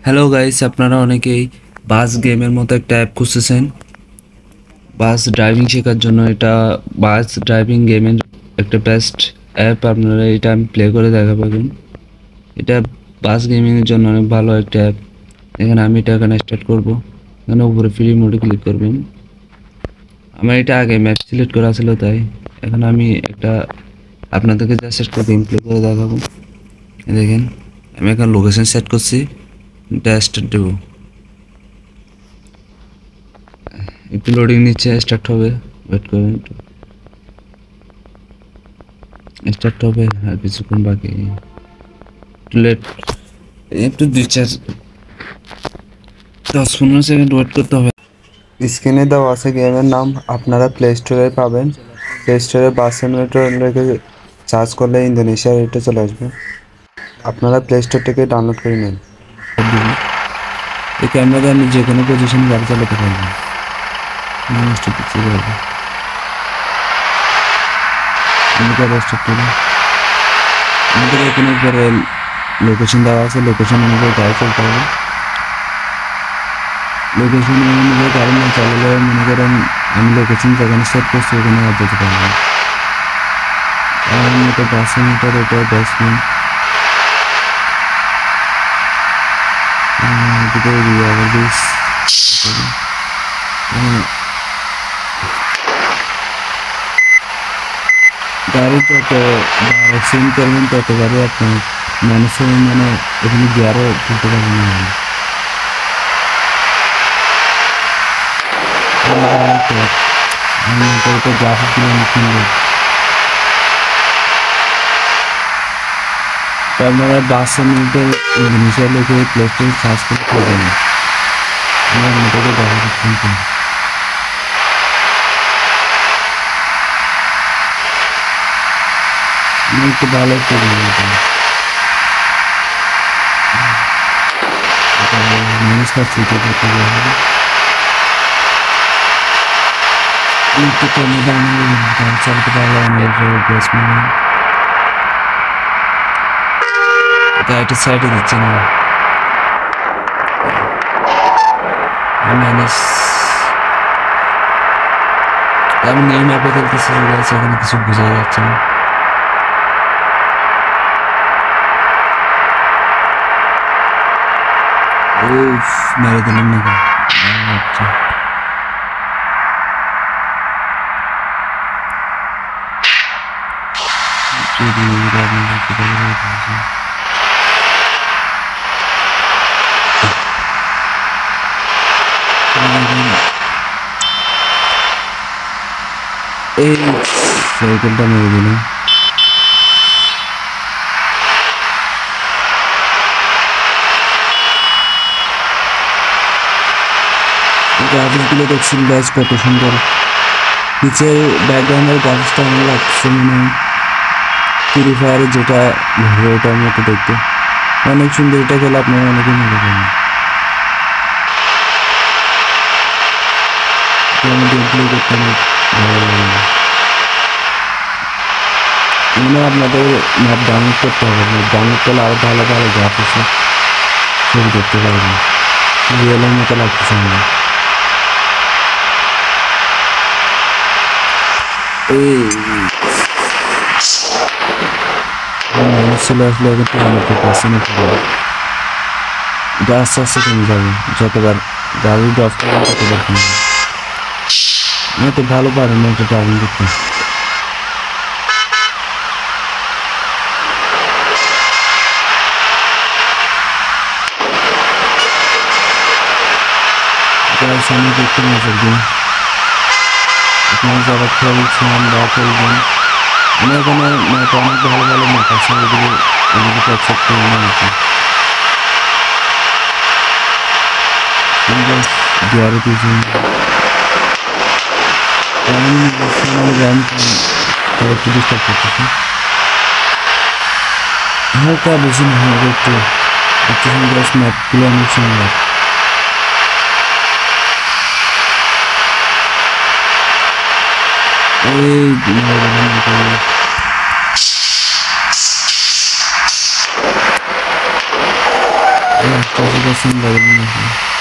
Hello guys, আপনারা অনেকেই বাস গেমের মতো একটা অ্যাপ খুঁজতেছেন বাস ড্রাইভিং শেখার জন্য। এটা বাস ড্রাইভিং গেমের একটা বেস্ট অ্যাপ। আপনারা এটা আমি প্লে করে দেখাবেন। এটা বাস গেমিংয়ের জন্য অনেক ভালো একটা অ্যাপ। এখানে আমি এটা এখানে স্টার্ট করবো। এখানে উপরে ফ্রি মোডে ক্লিক করবেন। আমার এটা আগে ম্যাপ সিলেক্ট করা ছিল, তাই এখন আমি একটা আপনাদেরকে জাস্ট একটা গেম প্লে করে দেখাবো। দেখেন, আমি এখন লোকেশন সেট করছি, এটা স্টার্ট দেবো। একটু লোডিং নিচ্ছে, স্টার্ট হবে, ওয়েট করবেন একটু, স্টার্ট হবে আর কিছুক্ষণ বাকি, একটু লেট, একটু 10-15 সেকেন্ড ওয়েট করতে হবে। স্ক্রিনে দেওয়া আছে গেমের নাম, আপনারা প্লে স্টোরে পাবেন। প্লে স্টোরে বাস সিমুলেটর লিখে সার্চ করলে ইন্দোনেশিয়ার এটা চলে আসবে। আপনারা প্লে স্টোর থেকে ডাউনলোড করে নিন। এই ক্যামেরাতে আমি যে কোনো পজিশনে গাড়ি চালাতে পারবো। আমাদের এখানে উপরে লোকেশন দেওয়া আছে, লোকেশন অনুযায়ী গাড়ি চলতে হবে। লোকেশন অনুযায়ী গাড়ি না চালালে মনে করেন আমি লোকেশন যেখানে সেট করছি ওখানে আর যেতে পারবো না। আর এটা 10 মিটার, এটা 10 মিনিট। গাড়ি যত ডাইরেকশন করবেন ততবারই আপনার মানুষের এখানে গিয়ারও তুলতে পারবেন না। আপনারা বাসের মধ্যে ইন্দোনেশিয়া লিখে প্লে স্টোরে সার্চ করে করবেন। আমার মোটামুটি দেখা যাচ্ছে একটু ভালো একটা মানুষ পাচ্ছি তো করতে হবে একটু কমে দামে চালাতে পারলে অনেক গাড়িটা সাইডে দিচ্ছে না। আমি নিউ ম্যাপে খেলতেছি, সেখানে কিছু বোঝা যাচ্ছে না। মেরে দিলাম না। আচ্ছা, এই সাইকেলটা মেরে দিলাম। গ্রাফিক্সগুলো দেখছেন গাছ কত সুন্দর। নিচে ব্যাকগ্রাউন্ডের গ্রাফিক্সটা আমার লাগছে ফ্রি ফায়ারে যেটা ওটার মতো দেখতে অনেক সুন্দর। এটা খেলে আপনারা অনেকেই মনে করেন। আপনাদের ম্যাপ ডাউনলোড করতে হবে। ম্যাপ ডাউনলোড করলে আরো ভালো ভালো গ্রাফিক্স ছবি দেখতে পারবেন। রিয়েলের মতো লাগতেছে আমরা। চলে আসলে এটা আস্তে আস্তে কমে যাবে। যতবার গাড়ি ড্রপ করবেন ততবার কমে যাবে। আমি তো ভালো পারেন এটা ড্রাইভিং করতে। সামনে দেখতে নজর দিন। আপনারা যারা খেলছেন বা খেলবেন, আমি এখানে অনেক ভালো ভালো ম্যাপ আছে, এগুলো অ্যাকসেপ্ট করে নিয়েছি। গিয়ারে পিছন একটু ডিস্টার্ব করতেছে, হালকা বেশি না হয় একটু একটু সুন্দর ম্যাপগুলো অনেক সুন্দর। 80% লেভেল